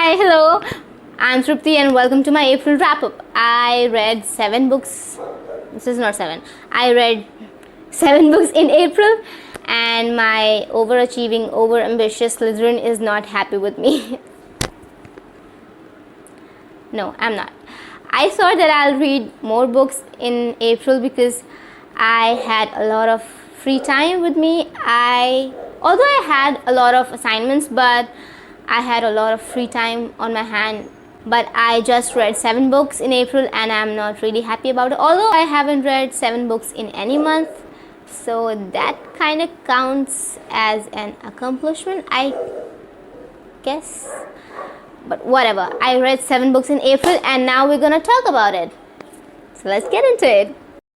Hi, hello. I'm Tripti and welcome to my April wrap-up. I read 7 books. This is not 7. I read 7 books in April and my overachieving, overambitious Slytherin is not happy with me. No, I'm not. I thought that I'll read more books in April because I had a lot of free time with me. Although I had a lot of assignments, but I had a lot of free time on my hand. But I just read 7 books in April and I'm not really happy about it. Although I haven't read 7 books in any month, so that kind of counts as an accomplishment, I guess. But whatever, I read 7 books in April and now we're gonna talk about it. So let's get into it.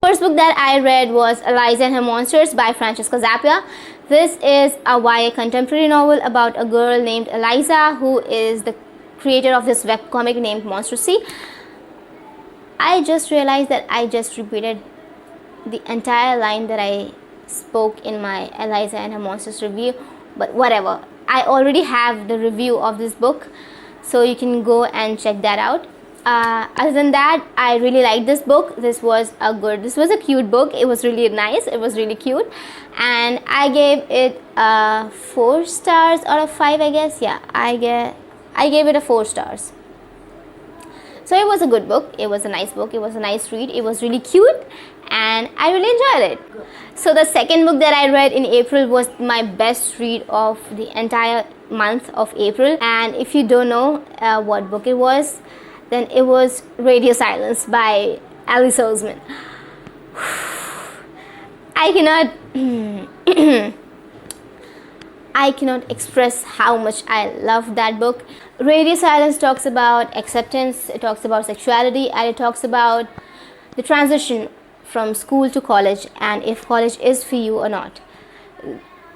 First book that I read was Eliza and Her Monsters by Francesca Zappia. This is a YA contemporary novel about a girl named Eliza who is the creator of this webcomic named Monstrosity. I just realized that I just repeated the entire line that I spoke in my Eliza and Her Monsters review, but whatever. I already have the review of this book, so you can go and check that out. Other than that, I really liked this book. This was a cute book. It was really nice. It was really cute, and I gave it 4 stars out of 5, I guess. Yeah, I gave it a 4 stars. So it was a good book. It was a nice book. It was a nice read. It was really cute, and I really enjoyed it. So the second book that I read in April was my best read of the entire month of April. And if you don't know what book it was, then it was Radio Silence by Alice Oseman. I cannot express how much I love that book. Radio Silence talks about acceptance, it talks about sexuality, and it talks about the transition from school to college and if college is for you or not.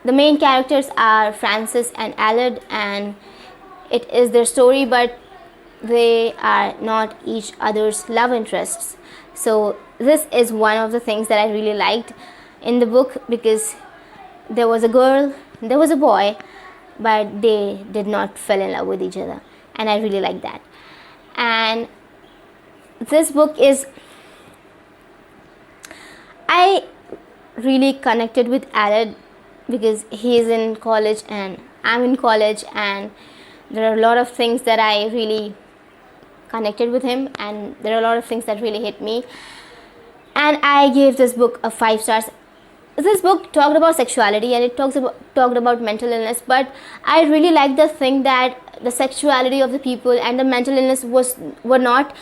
The main characters are Frances and Aled, and it is their story, but they are not each other's love interests. So this is one of the things that I really liked in the book, because there was a girl, there was a boy, but they did not fall in love with each other, and I really like that. And this book is, I really connected with Aled because he is in college and I'm in college, and there are a lot of things that I really connected with him, and there are a lot of things that really hit me, and I gave this book a 5 stars. This book talked about sexuality and it talked about mental illness, but I really liked the thing that the sexuality of the people and the mental illness were not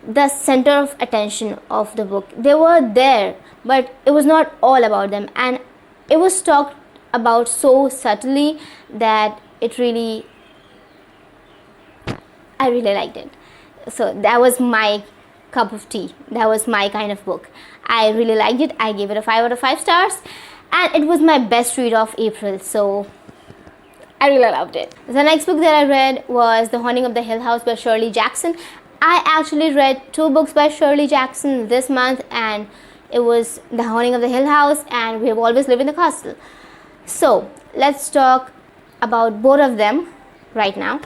the center of attention of the book. They were there, but it was not all about them, and it was talked about so subtly that I really liked it. So that was my cup of tea. That was my kind of book. I really liked it. I gave it a 5 out of 5 stars, and it was my best read of April, so I really loved it. The next book that I read was The Haunting of the Hill House by Shirley Jackson. I actually read 2 books by Shirley Jackson this month, and it was The Haunting of the Hill House and We Have Always Lived in the Castle. So let's talk about both of them right now.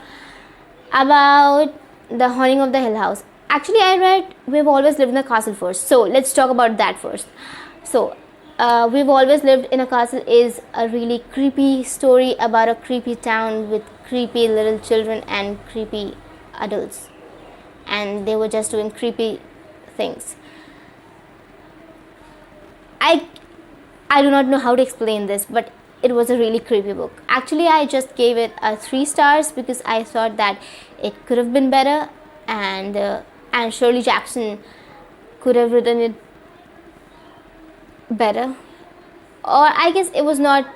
About The Haunting of the Hill House. Actually, I read We've Always Lived in a Castle first. So let's talk about that first. So We've Always Lived in a Castle is a really creepy story about a creepy town with creepy little children and creepy adults, and they were just doing creepy things. I do not know how to explain this, but it was a really creepy book. Actually, I just gave it a 3 stars because I thought that it could have been better, and Shirley Jackson could have written it better, or I guess it was not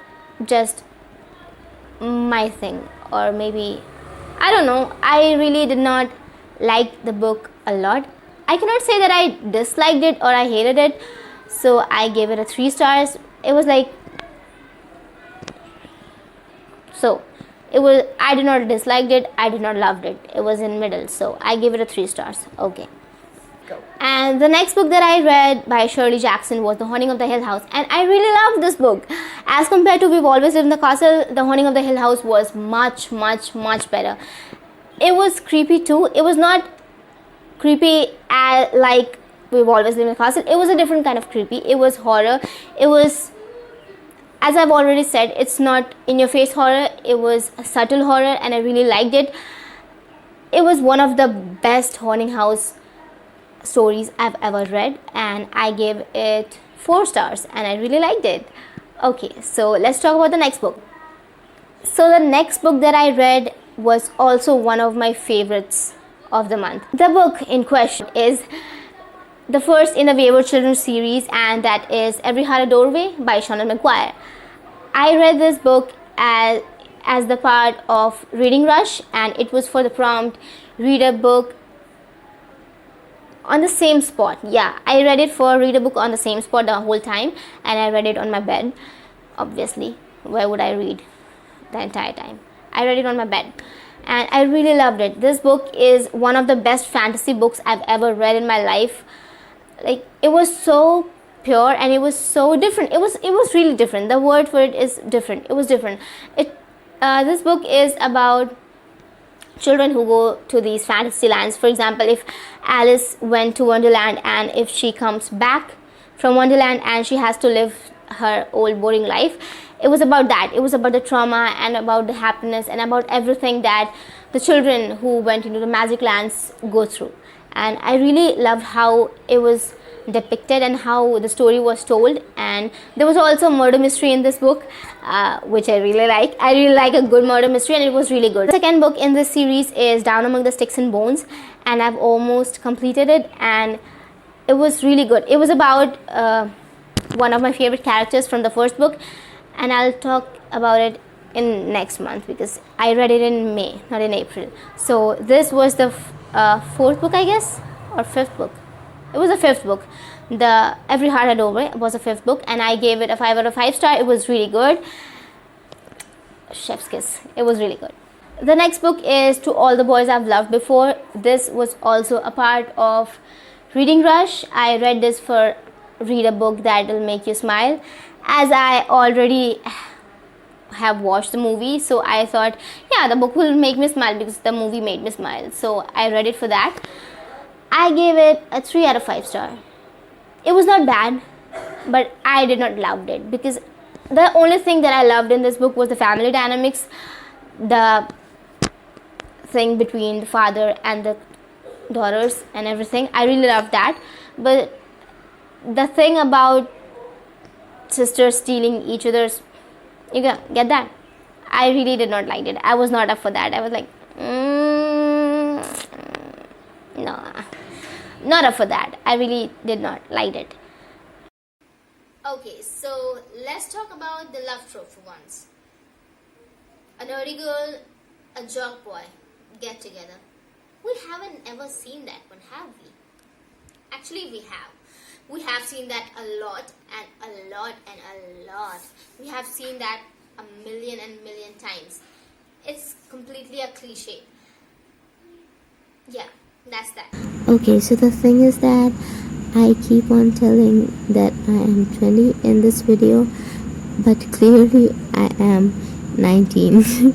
just my thing, or maybe, I don't know. I really did not like the book a lot. I cannot say that I disliked it or I hated it, so I gave it a 3 stars. It was like, so it was, I did not dislike it, I did not loved it. It was in middle, so I gave it a 3 stars. Okay. And the next book that I read by Shirley Jackson was The Haunting of the Hill House, and I really loved this book. As compared to We've Always Lived in the Castle, The Haunting of the Hill House was much better. It was creepy too. It was not creepy like We've Always Lived in a Castle. It was a different kind of creepy. It was horror. It was, as I've already said, it's not in your face horror. It was a subtle horror, and I really liked it. It was one of the best haunting house stories I've ever read, and I gave it 4 stars, and I really liked it. Okay, so let's talk about the next book. So the next book that I read was also one of my favorites of the month. The book in question is the first in the Wayward Children series, and that is Every Heart a Doorway by Seanan McGuire. I read this book as the part of Reading Rush, and it was for the prompt read a book on the same spot. Yeah, I read it for read a book on the same spot the whole time, and I read it on my bed. Obviously, where would I read the entire time? I read it on my bed, and I really loved it. This book is one of the best fantasy books I've ever read in my life. Like, it was so pure, and it was so different. It was really different. The word for it is different. It was different. This book is about children who go to these fantasy lands. For example, if Alice went to Wonderland, and if she comes back from Wonderland and she has to live her old boring life, it was about that. It was about the trauma and about the happiness and about everything that the children who went into the magic lands go through. And I really loved how it was depicted and how the story was told. And there was also a murder mystery in this book, which I really like. I really like a good murder mystery, and it was really good. The second book in this series is Down Among the Sticks and Bones, and I've almost completed it, and it was really good. It was about one of my favorite characters from the first book, and I'll talk about it in next month because I read it in May, not in April. So this was the 4th book, I guess, or 5th book. It was the 5th book. The Every Heart a Doorway was the 5th book, and I gave it a 5 out of 5 star. It was really good. Chef's kiss. It was really good. The next book is To All the Boys I've Loved Before. This was also a part of Reading Rush. I read this for read a book that will make you smile, as I already have watched the movie, so I thought, yeah, the book will make me smile because the movie made me smile. So I read it for that. I gave it a 3 out of 5 star. It was not bad, but I did not love it because the only thing that I loved in this book was the family dynamics, the thing between the father and the daughters and everything. I really loved that. But the thing about sisters stealing each other's, you get that? I really did not like it. I was not up for that. I was like, no, not up for that. I really did not like it. Okay, so let's talk about the love trope for once. A nerdy girl, a jock boy get together. We haven't ever seen that one, have we? Actually, we have. We have seen that a lot and a lot and a lot. We have seen that a million and million times. It's completely a cliche. Yeah, that's that. Okay, so the thing is that I keep on telling that I am 20 in this video, but clearly I am 19.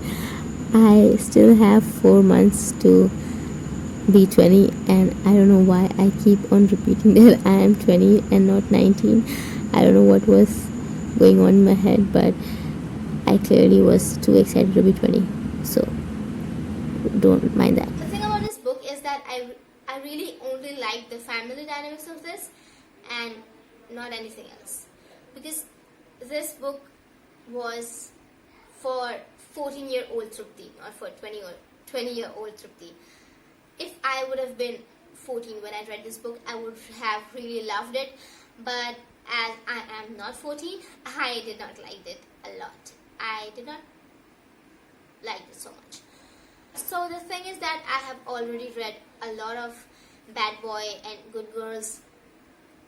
I still have 4 months to be 20, and I don't know why I keep on repeating that I am 20 and not 19. I don't know what was going on in my head, but I clearly was too excited to be 20, so don't mind that. The thing about this book is that I really only like the family dynamics of this and not anything else, because this book was for 14-year-old Tripti, not for 20-year-old Tripti. If I would have been 14 when I read this book, I would have really loved it. But as I am not 14, I did not like it a lot. I did not like it so much. So the thing is that I have already read a lot of bad boy and good girls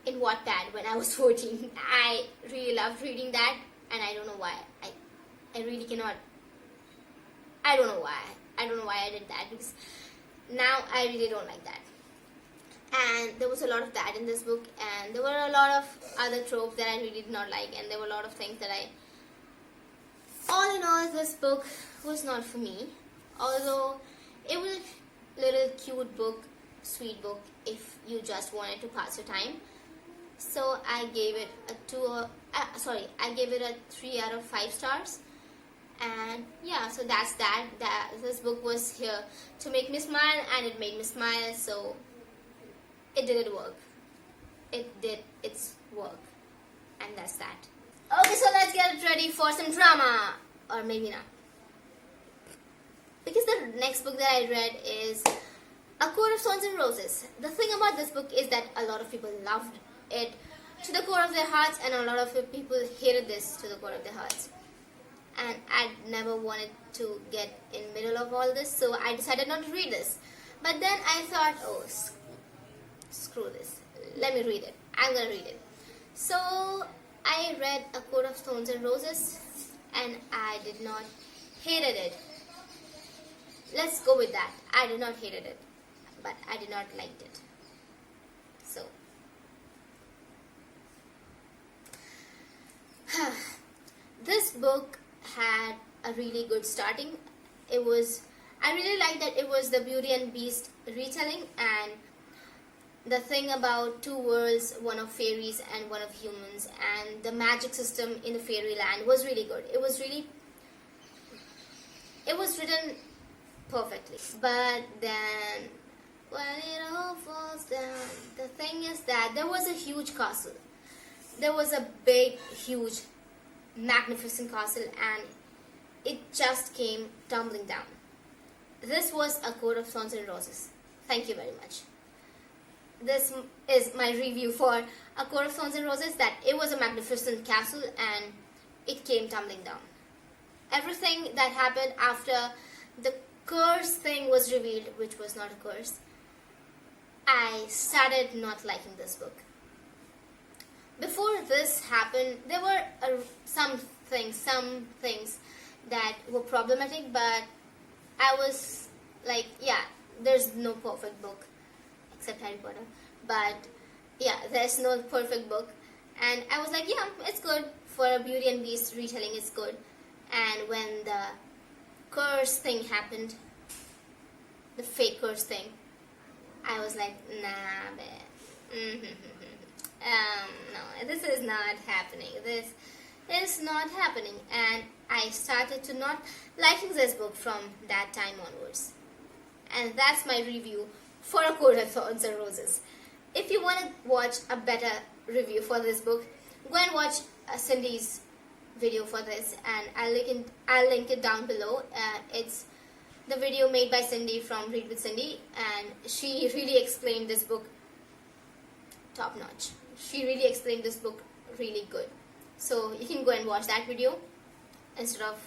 in Wattpad when I was 14. I really loved reading that, and I don't know why. I really cannot. I don't know why. I don't know why I did that, because now I really don't like that. And there was a lot of that in this book, and there were a lot of other tropes that I really did not like, and there were a lot of things that all in all, this book was not for me. Although it cute book, sweet book if you just wanted to pass your time. So I gave it a 3 out of 5 stars. And yeah, so that's that. This book was here to make me smile, and it made me smile, so it did work. It did its work, and that's that. Okay, so let's get ready for some drama, or maybe not, because the next book that I read is A Court of Thorns and Roses. The thing about this book is that a lot of people loved it to the core of their hearts, and a lot of people hated this to the core of their hearts. And I never wanted to get in middle of all this, so I decided not to read this. But then I thought, oh, screw this. Let me read it. I'm gonna read it. So I read A Court of Thorns and Roses, and I did not hated it. Let's go with that. I did not hated it, but I did not liked it. So this book had a really good starting. I really liked that it was the Beauty and Beast retelling, and the thing about two worlds, one of fairies and one of humans, and the magic system in the fairyland was really good. It was written perfectly. But then when it all falls down, the thing is that there was a huge castle. There was a big, huge, magnificent castle, and it just came tumbling down. This was A Court of Thorns and Roses. Thank you very much. This is my review for A Court of Thorns and Roses, that it was a magnificent castle and it came tumbling down. Everything that happened after the curse thing was revealed, which was not a curse, I started not liking this book. Before this happened, there were some things that were problematic, but I was like, yeah, there's no perfect book except Harry Potter, but yeah, there's no perfect book, and I was like, yeah, it's good for a Beauty and Beast retelling, it's good. And when the curse thing happened, the fake curse thing, I was like, nah, man. No, this is not happening. This is not happening. And I started to not liking this book from that time onwards. And that's my review for A Court of Thorns and Roses. If you want to watch a better review for this book, go and watch Cindy's video for this, and I'll link it down below. It's the video made by Cindy from Read with Cindy, and she really explained this book top notch. She really explained this book really good. So you can go and watch that video instead of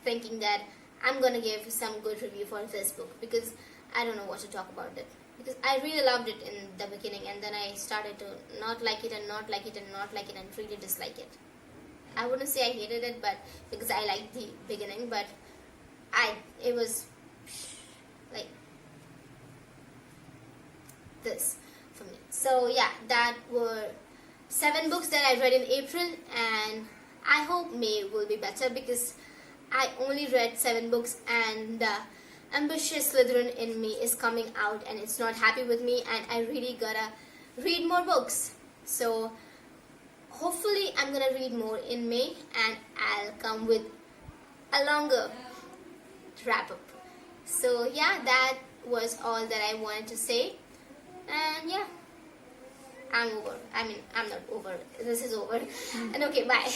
thinking that I'm gonna give some good review for this book, because I don't know what to talk about it. Because I really loved it in the beginning, and then I started to not like it and not like it and not like it and really dislike it. I wouldn't say I hated it, but because I liked the beginning, but it was like this for me. So yeah, that were 7 books that I read in April, and I hope May will be better, because I only read 7 books, and the ambitious Slytherin in me is coming out, and it's not happy with me, and I really gotta read more books. So hopefully I'm gonna read more in May, and I'll come with a longer wrap up. So yeah, that was all that I wanted to say, and yeah, I'm over. I mean, I'm not over. This is over. And okay, bye.